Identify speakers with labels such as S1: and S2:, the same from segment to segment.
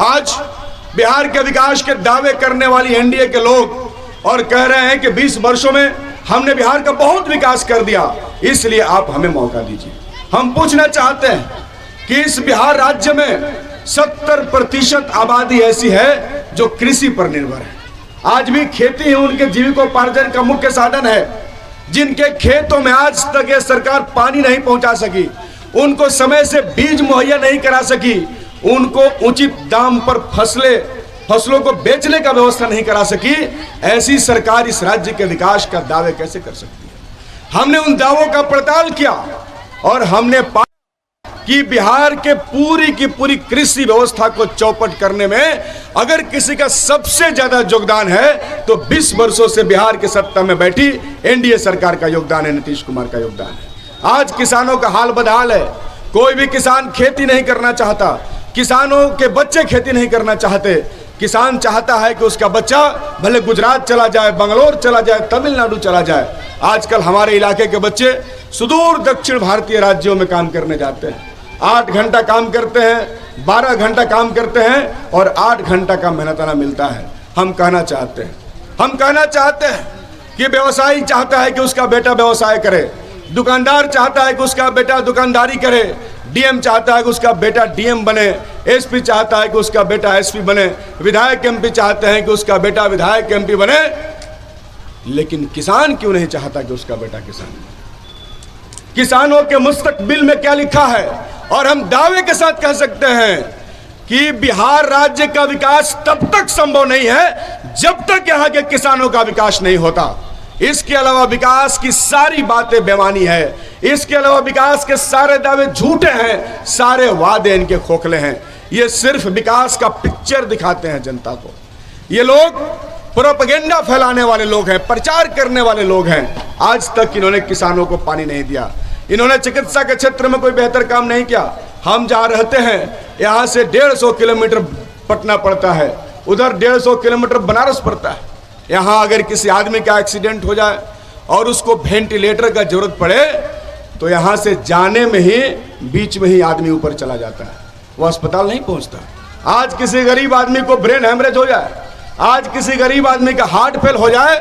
S1: आज बिहार के विकास के दावे करने वाली एनडीए के लोग और कह रहे हैं कि 20 वर्षों में हमने बिहार का बहुत विकास कर दिया, इसलिए आप हमें मौका दीजिए। हम पूछना चाहते हैं कि इस बिहार राज्य में 70% आबादी ऐसी है जो कृषि पर निर्भर है। आज भी खेती ही उनके जीविकोपार्जन का मुख्य साधन है। जिनके खेतों में आज तक ये सरकार पानी नहीं पहुंचा सकी, उनको समय से बीज मुहैया नहीं करा सकी, उनको उचित दाम पर फसलों को बेचने का व्यवस्था नहीं करा सकी, ऐसी सरकार इस राज्य के विकास का दावे कैसे कर सकती है? हमने उन दावों का पड़ताल किया और हमने पाया कि बिहार के पूरी की पूरी कृषि व्यवस्था को चौपट करने में अगर किसी का सबसे ज्यादा योगदान है तो 20 वर्षों से बिहार की सत्ता में बैठी एनडीए सरकार का योगदान है, नीतीश कुमार का योगदान है। आज किसानों का हाल बदहाल है। कोई भी किसान खेती नहीं करना चाहता, किसानों के बच्चे खेती नहीं करना चाहते। किसान चाहता है कि उसका बच्चा भले गुजरात चला जाए, बंगलोर चला जाए, तमिलनाडु चला जाए। आजकल हमारे इलाके के बच्चे सुदूर दक्षिण भारतीय राज्यों में काम करने जाते हैं। 8 घंटा काम करते हैं, 12 घंटा काम करते हैं और 8 घंटा का मेहनताना मिलता है। हम कहना चाहते हैं कि व्यवसायी चाहता है कि उसका बेटा व्यवसाय करे, दुकानदार चाहता है कि उसका बेटा दुकानदारी करे, डीएम चाहता है कि उसका बेटा डीएम बने, एसपी चाहता है कि उसका बेटा एसपी बने, विधायक एमपी चाहते हैं कि उसका बेटा विधायक एमपी बने, लेकिन किसान क्यों नहीं चाहता कि उसका बेटा किसान बने? किसानों के मुस्तकबिल में क्या लिखा है? और हम दावे के साथ कह सकते हैं कि बिहार राज्य का विकास तब तक संभव नहीं है जब तक यहां के किसानों का विकास नहीं होता। इसके अलावा विकास की सारी बातें बेमानी है, इसके अलावा विकास के सारे दावे झूठे हैं, सारे वादे इनके खोखले हैं। ये सिर्फ विकास का पिक्चर दिखाते हैं जनता को। ये लोग प्रोपेगेंडा फैलाने वाले लोग हैं, प्रचार करने वाले लोग हैं। आज तक इन्होंने किसानों को पानी नहीं दिया, इन्होंने चिकित्सा के क्षेत्र में कोई बेहतर काम नहीं किया। हम जहाँ रहते हैं यहाँ से 150 किलोमीटर पटना पड़ता है, उधर 150 किलोमीटर बनारस पड़ता है। यहाँ अगर किसी आदमी का एक्सीडेंट हो जाए और उसको वेंटिलेटर का जरूरत पड़े तो यहाँ से जाने में ही बीच में ही आदमी ऊपर चला जाता है, वो अस्पताल नहीं पहुँचता। आज किसी गरीब आदमी को ब्रेन हेमरेज हो जाए, आज किसी गरीब आदमी का हार्ट फेल हो जाए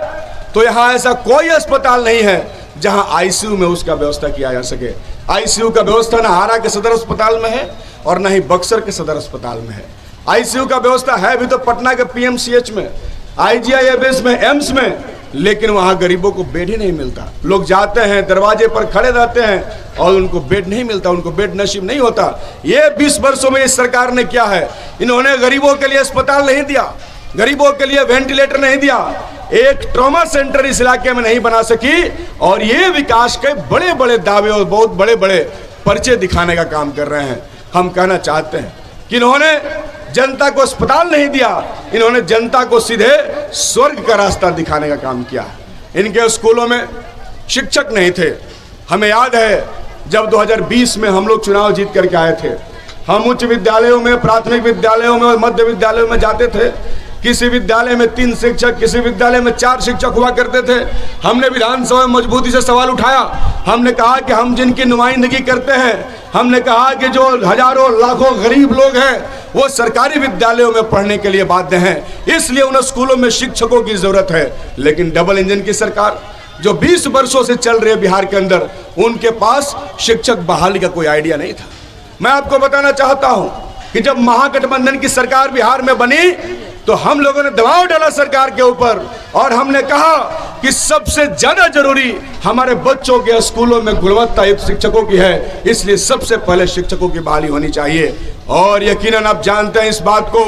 S1: तो यहाँ ऐसा कोई अस्पताल नहीं है जहां आईसीयू में उसका व्यवस्था किया जा सके। आईसीयू का व्यवस्था ना हारा के सदर अस्पताल में है और ना ही बक्सर के सदर अस्पताल में है। आईसीयू का व्यवस्था है भी तो पटना के पीएमसीएच में, आईजीआईएमएस में, एम्स में, लेकिन वहां गरीबों को बेड ही नहीं मिलता। लोग जाते हैं, दरवाजे पर खड़े रहते हैं और उनको बेड नहीं मिलता, उनको बेड नसीब नहीं होता। ये 20 वर्षों में इस सरकार ने किया है, इन्होंने गरीबों के लिए अस्पताल नहीं दिया, गरीबों के लिए वेंटिलेटर नहीं दिया, एक ट्रॉमा सेंटर इस इलाके में नहीं बना सकी। और ये विकास के बड़े बड़े दावे और बहुत बड़े बड़े पर्चे दिखाने का काम कर रहे हैं। हम कहना चाहते हैं कि इन्होंने जनता को अस्पताल नहीं दिया, इन्होंने जनता को सीधे स्वर्ग का रास्ता दिखाने का काम किया। इनके स्कूलों में शिक्षक नहीं थे। हमें याद है जब 2020 में हम लोग चुनाव जीत करके आए थे, हम उच्च विद्यालयों में, प्राथमिक विद्यालयों में और मध्य विद्यालयों में जाते थे। किसी विद्यालय में 3 शिक्षक, किसी विद्यालय में 4 शिक्षक हुआ करते थे। हमने विधानसभा में मजबूती से सवाल उठाया, हमने कहा कि हम जिनकी नुमाइंदगी करते हैं, हमने कहा कि जो हजारों लाखों गरीब लोग हैं वो सरकारी विद्यालयों में पढ़ने के लिए बाध्य हैं, इसलिए उन स्कूलों में शिक्षकों की जरूरत है। लेकिन डबल इंजन की सरकार जो 20 वर्षों से चल रही है बिहार के अंदर, उनके पास शिक्षक बहाली का कोई आइडिया नहीं था। मैं आपको बताना चाहता हूं कि जब महागठबंधन की सरकार बिहार में बनी तो हम लोगों ने दबाव डाला सरकार के ऊपर और हमने कहा कि सबसे ज्यादा जरूरी हमारे बच्चों के स्कूलों में गुणवत्ता युक्त शिक्षकों की है, इसलिए सबसे पहले शिक्षकों की बहाली होनी चाहिए। और यकीनन आप जानते हैं इस बात को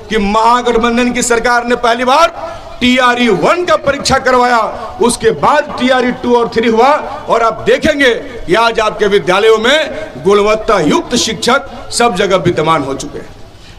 S1: कि महागठबंधन की सरकार ने पहली बार TRE 1 का परीक्षा करवाया, उसके बाद TRE 2 और 3 हुआ। और आप देखेंगे कि आज आपके विद्यालयों में गुणवत्ता युक्त शिक्षक सब जगह विद्यमान हो चुके हैं।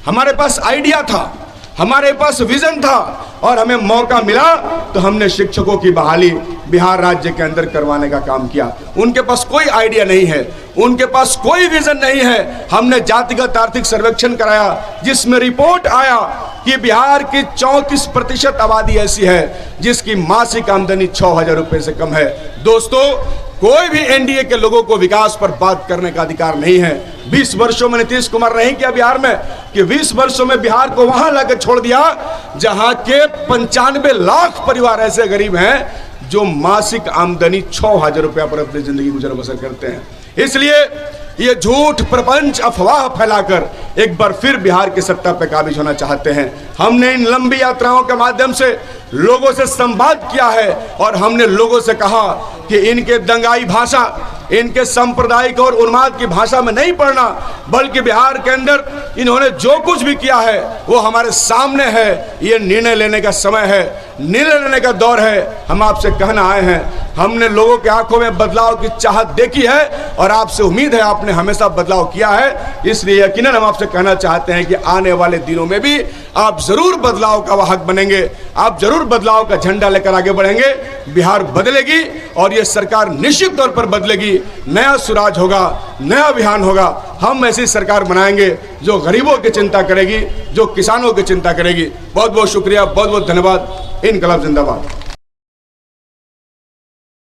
S1: हमारे पास आइडिया था, हमारे पास विजन था और हमें मौका मिला तो हमने शिक्षकों की बहाली बिहार राज्य के अंदर करवाने का काम किया। उनके पास कोई आइडिया नहीं है, उनके पास कोई विजन नहीं है। हमने जातिगत आर्थिक सर्वेक्षण कराया जिसमें रिपोर्ट आया कि बिहार की 34% आबादी ऐसी है जिसकी मासिक आमदनी 6,000 रुपए से कम है। दोस्तों, कोई भी एनडीए के लोगों को विकास पर बात करने का अधिकार नहीं है। 20 वर्षों में नीतीश कुमार नहीं किया बिहार में कि 20 वर्षों में बिहार को वहां लाकर छोड़ दिया जहां के 95 लाख परिवार ऐसे गरीब हैं जो मासिक आमदनी 6,000 रुपया पर अपनी जिंदगी गुजर बसर करते हैं। इसलिए ये झूठ प्रपंच अफवाह फैलाकर एक बार फिर बिहार की सत्ता पर काबिज होना चाहते हैं। हमने इन लंबी यात्राओं के माध्यम से लोगों से संवाद किया है और हमने लोगों से कहा कि इनके दंगाई भाषा, इनके सांप्रदायिक और उन्माद की भाषा में नहीं पढ़ना, बल्कि बिहार के अंदर इन्होंने जो कुछ भी किया है वो हमारे सामने है। ये निर्णय लेने का समय है, निर्णय लेने का दौर है। हम आपसे कहना आए हैं, हमने लोगों के आंखों में बदलाव की चाहत देखी है और आपसे उम्मीद है आपने हमेशा बदलाव किया है। इसलिए यकीनन हम आपसे कहना चाहते हैं कि आने वाले दिनों में भी आप जरूर बदलाव का वाहक बनेंगे, आप जरूर बदलाव का झंडा लेकर आगे बढ़ेंगे। बिहार बदलेगी और ये सरकार निश्चित तौर पर बदलेगी। नया सुराज होगा, नया अभियान होगा। हम ऐसी सरकार बनाएंगे जो गरीबों की चिंता करेगी, जो किसानों की चिंता करेगी। बहुत बहुत शुक्रिया, बहुत बहुत धन्यवाद। इनकलाब जिंदाबाद।